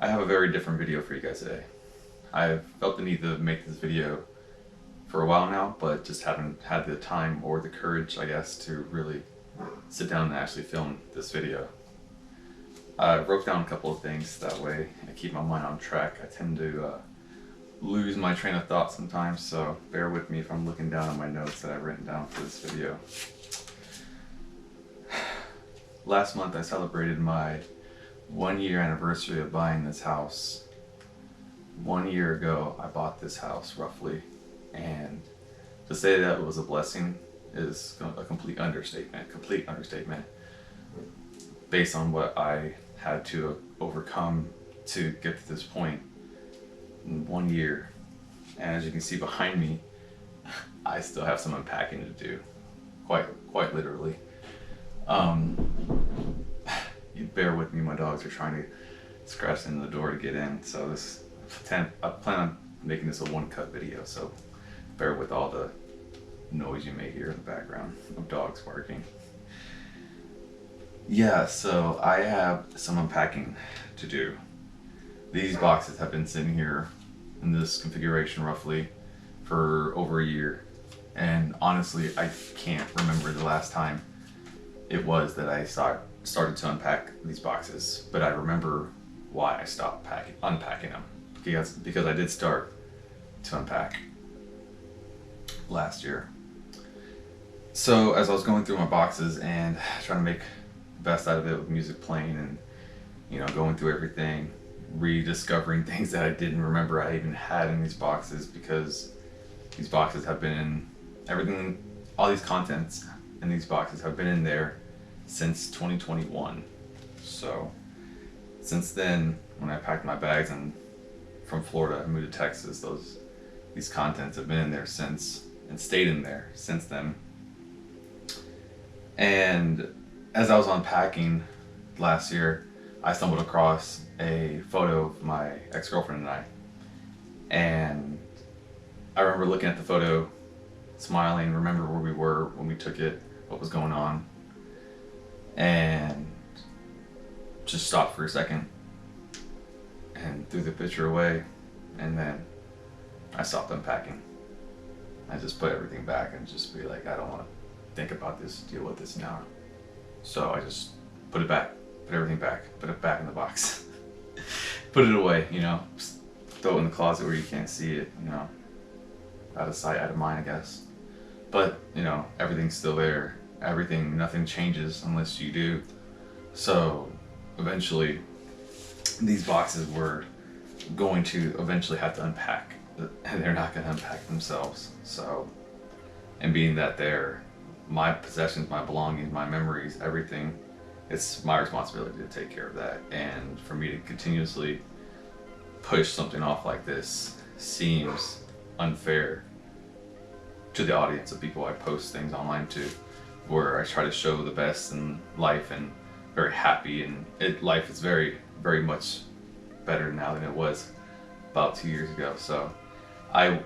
I have a very different video for you guys today. I've felt the need to make this video for a while now, but just haven't had the time or the courage, I guess, to really sit down and actually film this video. I wrote down a couple of things, that way I keep my mind on track. I tend to lose my train of thought sometimes, so bear with me if I'm looking down at my notes that I've written down for this video. Last month I celebrated my 1 year anniversary of buying this house. 1 year ago I bought this house roughly, and to say that it was a blessing is a complete understatement based on what I had to overcome to get to this point in 1 year. And as you can see behind me, I still have some unpacking to do, quite literally. You bear with me, my dogs are trying to scratch into the door to get in, so I plan on making this a one-cut video, so bear with all the noise you may hear in the background of dogs barking. Yeah, so I have some unpacking to do. These boxes have been sitting here in this configuration roughly for over a year, and honestly I can't remember the last time it was that I started to unpack these boxes, but I remember why I stopped unpacking them, because I did start to unpack last year. So as I was going through my boxes and trying to make the best out of it with music playing and going through everything, rediscovering things that I didn't remember I even had in these boxes, because these boxes have been in everything, all these contents in these boxes have been in there since 2021. So since then, when I packed my bags and from Florida I moved to Texas, these contents have been in there since and stayed in there since then. And as I was unpacking last year, I stumbled across a photo of my ex-girlfriend and I. And I remember looking at the photo, smiling, remember where we were when we took it, what was going on, and just stopped for a second and threw the picture away, and then I stopped unpacking. I just put everything back and just be like, I don't want to think about this, deal with this now. So I just put it back, put everything back, put it back in the box, put it away, just throw it in the closet where you can't see it, out of sight, out of mind, I guess. But, everything's still there. Nothing changes unless you do. So eventually these boxes were going to eventually have to unpack, and they're not going to unpack themselves. So, and being that they're my possessions, my belongings, my memories, everything, it's my responsibility to take care of that. And for me to continuously push something off like this seems unfair to the audience of people I post things online to, where I try to show the best in life and very happy, and life is very, very much better now than it was about 2 years ago. So I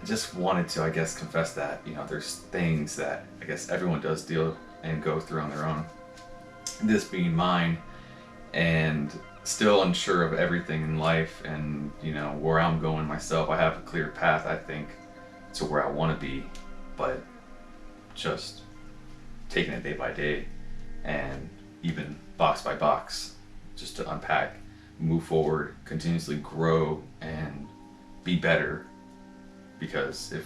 just wanted to, I guess, confess that, there's things that I guess everyone does deal and go through on their own. This being mine, and still unsure of everything in life and, where I'm going myself. I have a clear path, I think, to where I want to be, but just taking it day by day and even box by box, just to unpack, move forward, continuously grow and be better, because if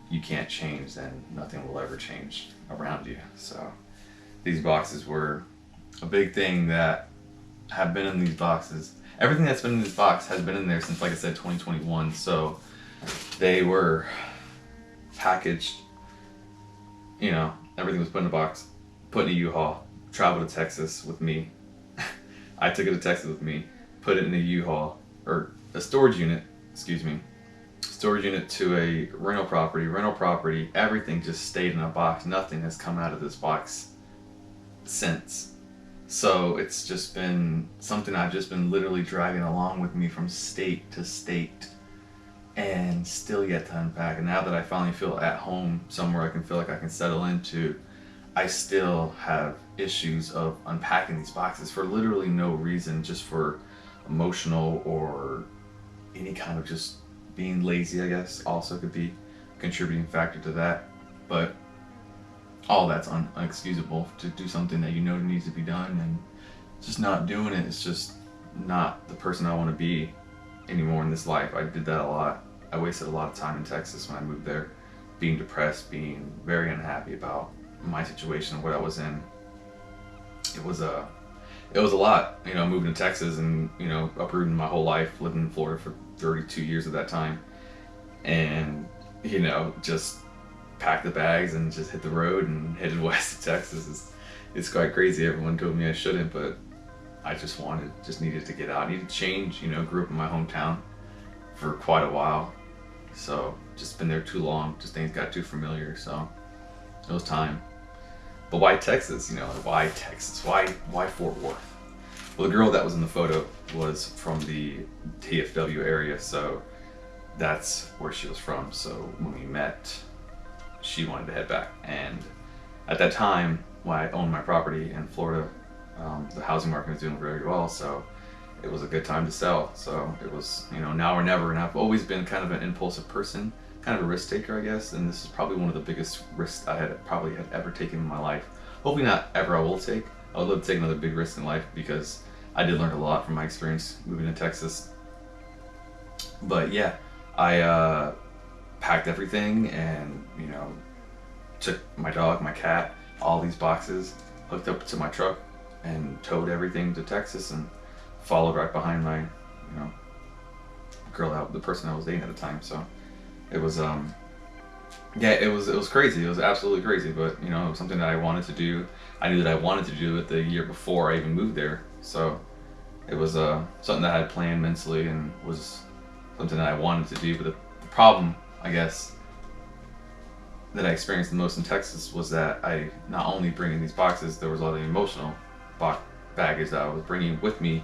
you can't change, then nothing will ever change around you. So these boxes were a big thing that have been in these boxes. Everything that's been in this box has been in there since, like I said, 2021. So they were packaged, everything was put in a box, put in a U-Haul, traveled to Texas with me. I took it to Texas with me, put it in a U-Haul, or a storage unit to a rental property. Everything just stayed in a box. Nothing has come out of this box since. So it's just been something I've just been literally dragging along with me from state to state, and still yet to unpack. And now that I finally feel at home, somewhere I can feel like I can settle into, I still have issues of unpacking these boxes for literally no reason, just for emotional or any kind of just being lazy, I guess, also could be a contributing factor to that. But all that's unexcusable to do something that you know needs to be done and just not doing it. It's just not the person I want to be anymore in this life. I did that a lot. I wasted a lot of time in Texas when I moved there, being depressed, being very unhappy about my situation, what I was in. It was a lot, you know, moving to Texas and, you know, uprooting my whole life, living in Florida for 32 years at that time, and, you know, just packed the bags and just hit the road and headed west to Texas. It's quite crazy. Everyone told me I shouldn't, but I just needed to get out. I needed to change, you know. Grew up in my hometown for quite a while, so just been there too long. Just things got too familiar, so it was time. But why Texas? You know, why Texas? Why Fort Worth? Well, the girl that was in the photo was from the DFW area, so that's where she was from. So when we met, she wanted to head back, and at that time, when I owned my property in Florida, the housing market was doing very well, so it was a good time to sell. So it was, you know, now or never. And I've always been kind of an impulsive person, kind of a risk taker, I guess. And this is probably one of the biggest risks I had ever taken in my life. Hopefully not ever I will take. I would love to take another big risk in life, because I did learn a lot from my experience moving to Texas. But yeah, I packed everything and, you know, took my dog, my cat, all these boxes, hooked up to my truck, and towed everything to Texas, and followed right behind my, you know, the person I was dating at the time. So it was, yeah, it was crazy. It was absolutely crazy, but, you know, it was something that I wanted to do. I knew that I wanted to do it the year before I even moved there. So it was something that I had planned mentally and was something that I wanted to do. But the problem, I guess, that I experienced the most in Texas was that I not only bringing these boxes, there was all the emotional baggage that I was bringing with me,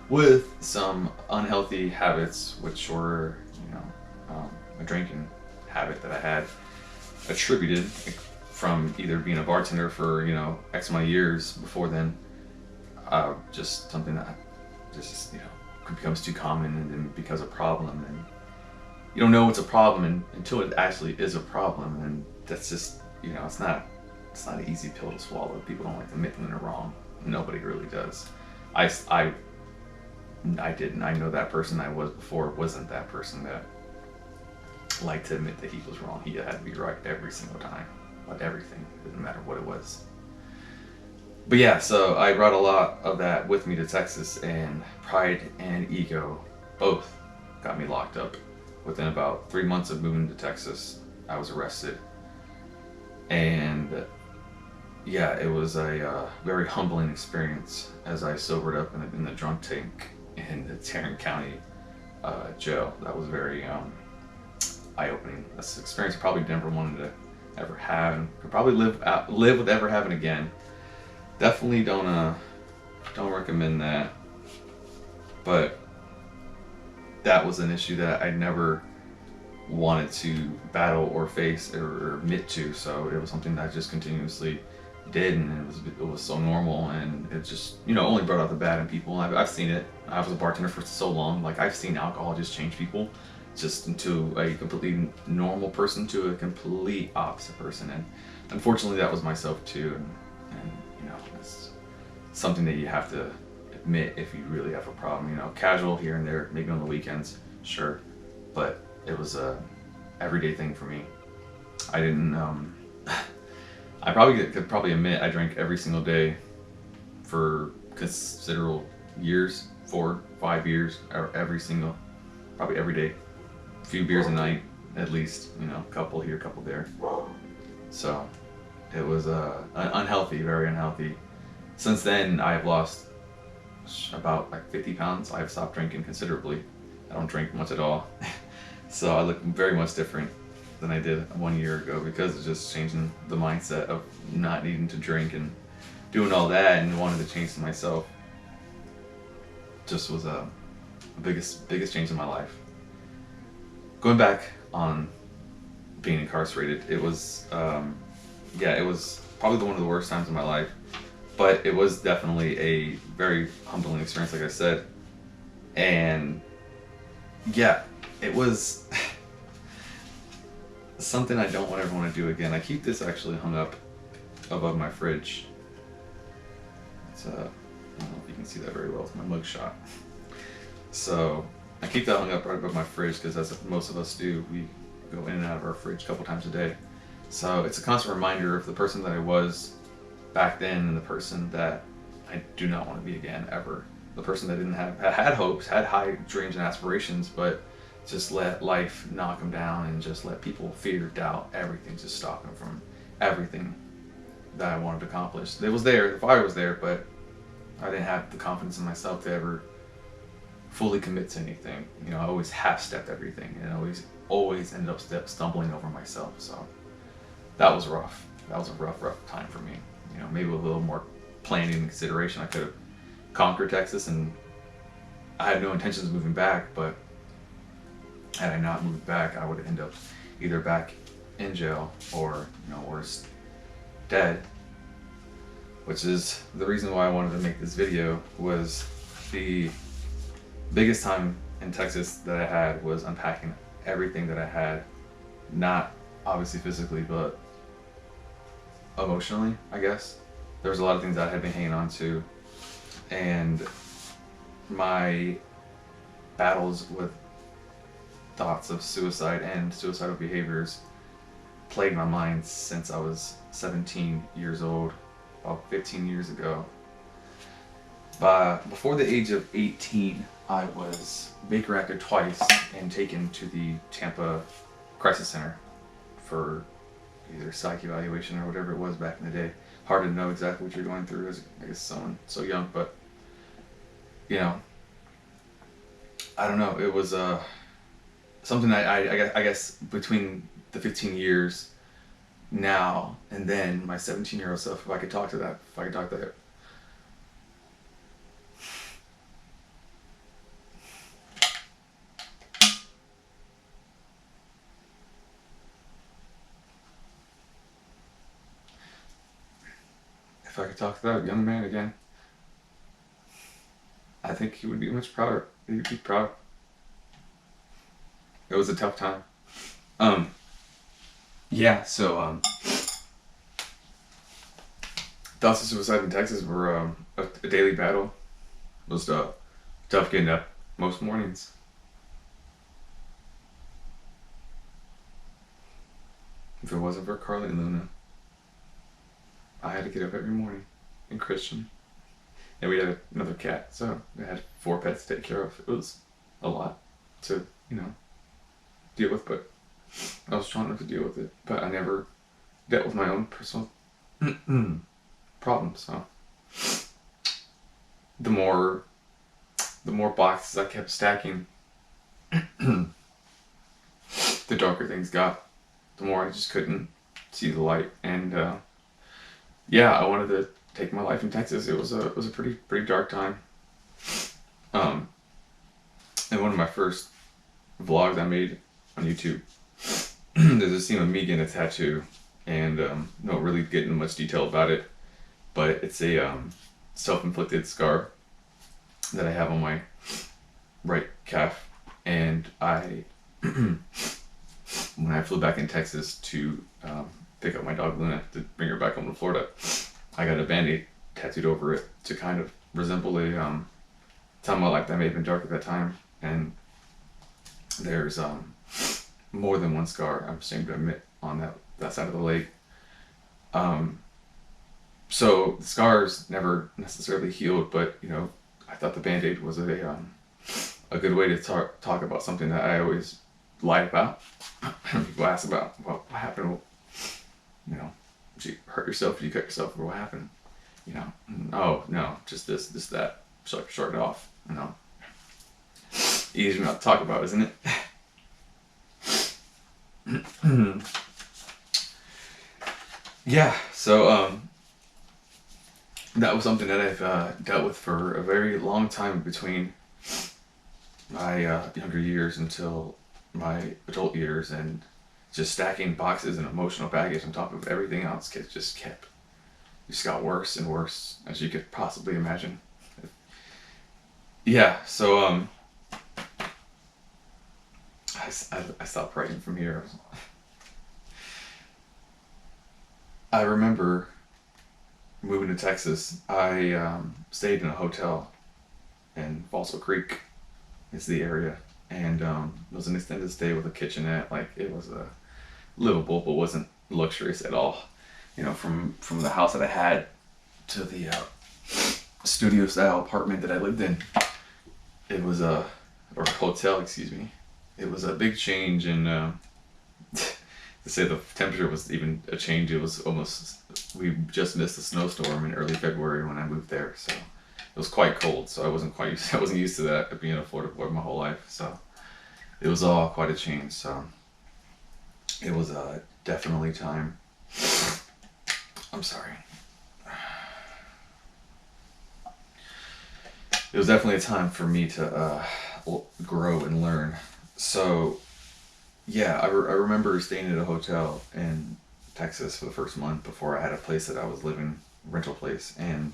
with some unhealthy habits, which were, you know, a drinking habit that I had attributed from either being a bartender for, you know, X amount of years before then, just something that just, you know, becomes too common and then becomes a problem, and you don't know it's a problem until it actually is a problem. And that's just, you know, it's not an easy pill to swallow. People don't like to admit when they're wrong. Nobody really does. I didn't. I know that person I was before wasn't that person that liked to admit that he was wrong. He had to be right every single time about everything. It didn't matter what it was. But yeah, so I brought a lot of that with me to Texas, and pride and ego both got me locked up. Within about 3 months of moving to Texas, I was arrested. And yeah, it was a very humbling experience as I sobered up in the drunk tank in the Tarrant County jail. That was very eye-opening. That's an experience I probably never wanted to ever have, and could probably live with ever having again. Definitely don't recommend that. But that was an issue that I never wanted to battle or face or admit to. So it was something that I just continuously did, and it was so normal, and it just, you know, only brought out the bad in people. I've seen it. I was a bartender for so long. Like, I've seen alcohol just change people, just into a completely normal person to a complete opposite person. And unfortunately, that was myself too. And you know, it's something that you have to admit if you really have a problem. You know, casual here and there, maybe on the weekends, sure, but it was a everyday thing for me. I didn't. I could probably admit I drank every single day for considerable years, 4, 5 years, or probably every day, a few beers a night at least. You know, a couple here, a couple there. So it was unhealthy, very unhealthy. Since then, I've lost about like 50 pounds. I've stopped drinking considerably. I don't drink much at all. So I look very much different than I did 1 year ago, because it's just changing the mindset of not needing to drink and doing all that and wanting to change myself. Just was the biggest change in my life. Going back on being incarcerated, it was, yeah, it was probably one of the worst times of my life, but it was definitely a very humbling experience, like I said. And yeah, it was something I don't ever want to do again. I keep this actually hung up above my fridge. It's I don't know if you can see that very well. It's my mug shot. So I keep that hung up right above my fridge because, as most of us do, we go in and out of our fridge a couple times a day. So it's a constant reminder of the person that I was back then and the person that I do not want to be again ever. The person that didn't had hopes, had high dreams and aspirations, but just let life knock them down and just let people fear, doubt, everything just stop them from everything that I wanted to accomplish. It was there, the fire was there, but I didn't have the confidence in myself to ever fully commit to anything. You know, I always half-stepped everything and always ended up stumbling over myself. So that was rough. That was a rough time for me. You know, maybe with a little more planning and consideration, I could have conquered Texas, and I had no intentions of moving back, but had I not moved back, I would have ended up either back in jail or, you know, worse, dead. Which is the reason why I wanted to make this video. Was the biggest time in Texas that I had was unpacking everything that I had, not obviously physically, but emotionally, I guess. There was a lot of things that I had been hanging on to, and my battles with thoughts of suicide and suicidal behaviors plagued my mind since I was 17 years old, about 15 years ago. Before the age of 18, I was Baker-acted twice and taken to the Tampa Crisis Center for either psych evaluation or whatever it was back in the day. Hard to know exactly what you're going through as, I guess, someone so young, but, you know, I don't know. It was something I guess between the 15 years now and then, my 17-year-old self, if I could talk to that, if I could talk to that young man again, I think he would be much prouder. He'd be proud. It was a tough time. Yeah, so thoughts of suicide in Texas were a daily battle. It was tough getting up most mornings. If it wasn't for Carly and Luna, I had to get up every morning. And Christian. And we had another cat, so I had 4 pets to take care of. It was a lot to, you know, deal with, but I was trying not to deal with it. But I never dealt with my own personal problems. So the more boxes I kept stacking, the darker things got. The more I just couldn't see the light. And yeah, I wanted to take my life in Texas. It was a pretty dark time. And one of my first vlogs I made on YouTube, there's a scene of me getting a tattoo, and not really getting much detail about it, but it's a self-inflicted scar that I have on my right calf. And I when I flew back in Texas to pick up my dog Luna to bring her back home to Florida, I got a Band-Aid tattooed over it to kind of resemble a time of my life that may have been dark at that time. And there's more than one scar, I'm ashamed to admit, on that side of the leg. So the scars never necessarily healed, but, you know, I thought the Band-Aid was a good way to talk about something that I always lied about. People ask about, well, what happened? Well, you know, did you hurt yourself? Did you cut yourself? Or what happened? You know, oh no, just this, that. So I short it off. You know, easy not to talk about, isn't it? Yeah. So that was something that I've dealt with for a very long time between my younger years until my adult years, and just stacking boxes and emotional baggage on top of everything else just kept just got worse and worse, as you could possibly imagine. Yeah, so I stopped writing from here. I remember moving to Texas. I stayed in a hotel in Fossil Creek, is the area, and it was an extended stay with a kitchenette. Like, it was a livable, but wasn't luxurious at all. You know, from the house that I had to the studio style apartment that I lived in, it was a or hotel, excuse me. It was a big change in. To say the temperature was even a change, it was almost. We just missed a snowstorm in early February when I moved there, so it was quite cold. So I wasn't quite used. I wasn't used to that being a Florida boy my whole life. So it was all quite a change. So it was definitely time. I'm sorry. It was definitely a time for me to grow and learn. So, yeah, I remember staying at a hotel in Texas for the first month before I had a place that I was living, rental place. And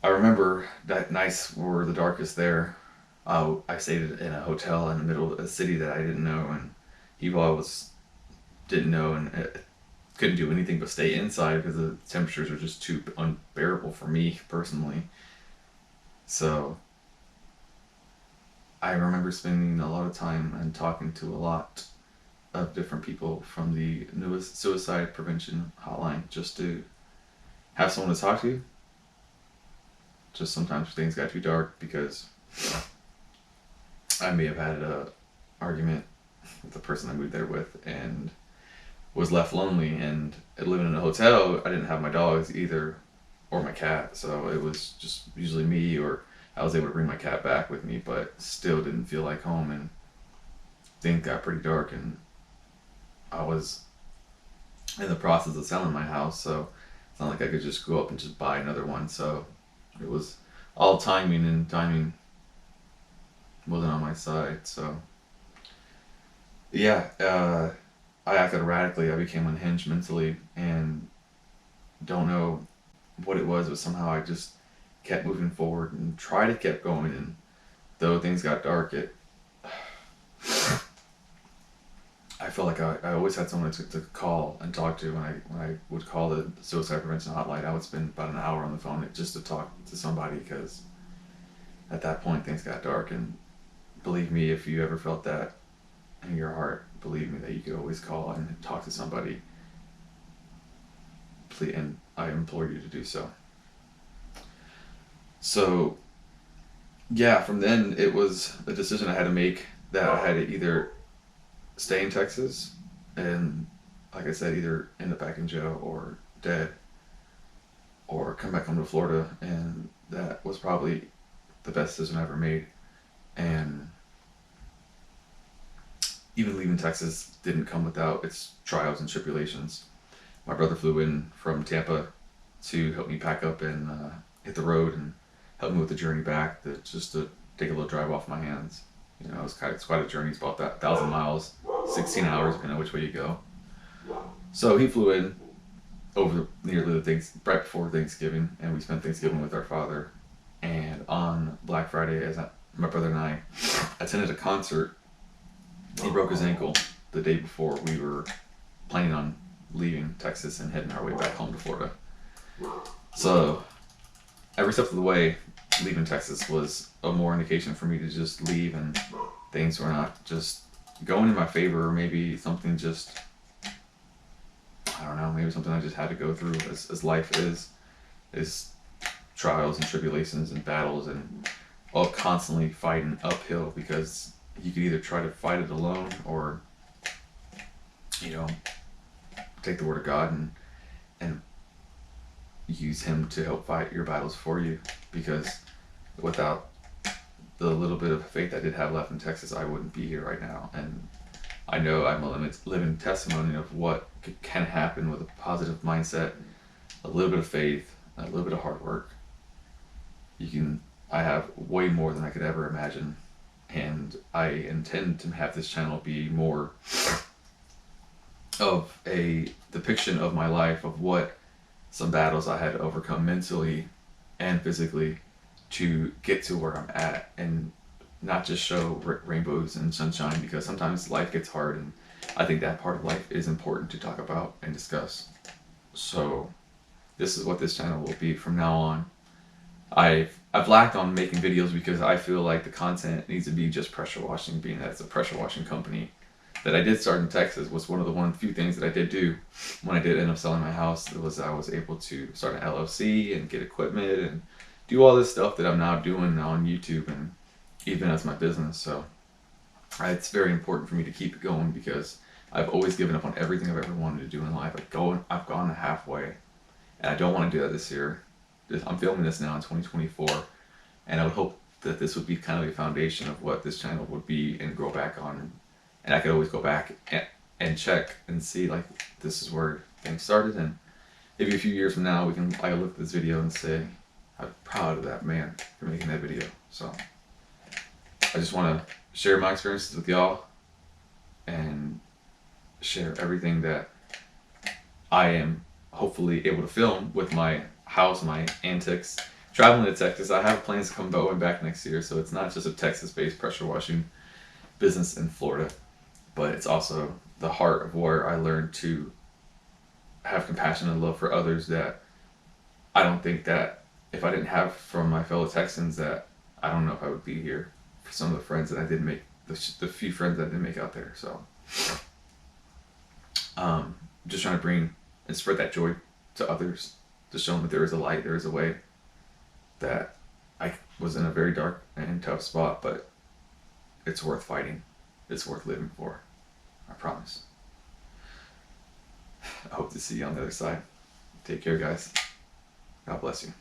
I remember that nights were the darkest there. I stayed in a hotel in the middle of a city that I didn't know, and people I was didn't know, and couldn't do anything but stay inside because the temperatures were just too unbearable for me personally. So I remember spending a lot of time and talking to a lot of different people from the newest suicide prevention hotline just to have someone to talk to. Just sometimes things got too dark because I may have had a argument with the person I moved there with and was left lonely, and living in a hotel, I didn't have my dogs either or my cat, so it was just usually me, or I was able to bring my cat back with me, but still didn't feel like home, and things got pretty dark, and I was in the process of selling my house, so it's not like I could just go up and just buy another one, so it was all timing, and timing wasn't on my side, so yeah, I acted erratically. I became unhinged mentally, and don't know what it was, but somehow I just kept moving forward and tried to keep going. And though things got dark, I felt like I always had someone to call and talk to. When I would call the suicide prevention hotline, I would spend about an hour on the phone just to talk to somebody, because at that point things got dark. And believe me, if you ever felt that in your heart, believe me that you could always call and talk to somebody. Please, and I implore you to do so. So yeah, from then it was a decision I had to make, that I had to either stay in Texas and, like I said, either end up back in jail or dead, or come back home to Florida. And that was probably the best decision I ever made. And even leaving Texas didn't come without its trials and tribulations. My brother flew in from Tampa to help me pack up and hit the road and help me with the journey back, just to take a little drive off my hands. You know, it's quite a journey. It's about 1,000 miles, 16 hours, depending on which way you go. So he flew in over nearly right before Thanksgiving, and we spent Thanksgiving with our father. And on Black Friday, my brother and I attended a concert. He broke his ankle the day before we were planning on leaving Texas and heading our way back home to Florida. So every step of the way, leaving Texas was a more indication for me to just leave, and things were not just going in my favor, or maybe something just, I don't know, maybe something I just had to go through, as life is trials and tribulations and battles, and all constantly fighting uphill, because you could either try to fight it alone, or, you know, take the word of God and use Him to help fight your battles for you. Because without the little bit of faith I did have left in Texas, I wouldn't be here right now. And I know I'm a living testimony of what can happen with a positive mindset, a little bit of faith, a little bit of hard work. I have way more than I could ever imagine. And I intend to have this channel be more of a depiction of my life, of what some battles I had to overcome mentally and physically to get to where I'm at, and not just show rainbows and sunshine, because sometimes life gets hard, and I think that part of life is important to talk about and discuss. So this is what this channel will be from now on. I've lacked on making videos because I feel like the content needs to be just pressure washing, being that it's a pressure washing company that I did start in Texas. Was one of the few things that I did do when I did end up selling my house. It was I was able to start an LLC and get equipment and do all this stuff that I'm now doing on YouTube and even as my business. So it's very important for me to keep it going, because I've always given up on everything I've ever wanted to do in life. I've gone halfway, and I don't want to do that this year. I'm filming this now in 2024, and I would hope that this would be kind of a foundation of what this channel would be and grow back on. And I could always go back and check and see, like, this is where things started, and maybe a few years from now we can look at this video and say, I'm proud of that man for making that video. So I just want to share my experiences with y'all and share everything that I am hopefully able to film with my house, my antics. Traveling to Texas, I have plans to come back next year, so it's not just a Texas-based pressure washing business in Florida, but it's also the heart of where I learned to have compassion and love for others that I don't think that if I didn't have from my fellow Texans, that I don't know if I would be here. For some of the friends that I did make, the few friends that I did make out there. So just trying to bring and spread that joy to others, to show them that there is a light, there is a way, that I was in a very dark and tough spot, but it's worth fighting. It's worth living for. I promise. I hope to see you on the other side. Take care, guys. God bless you.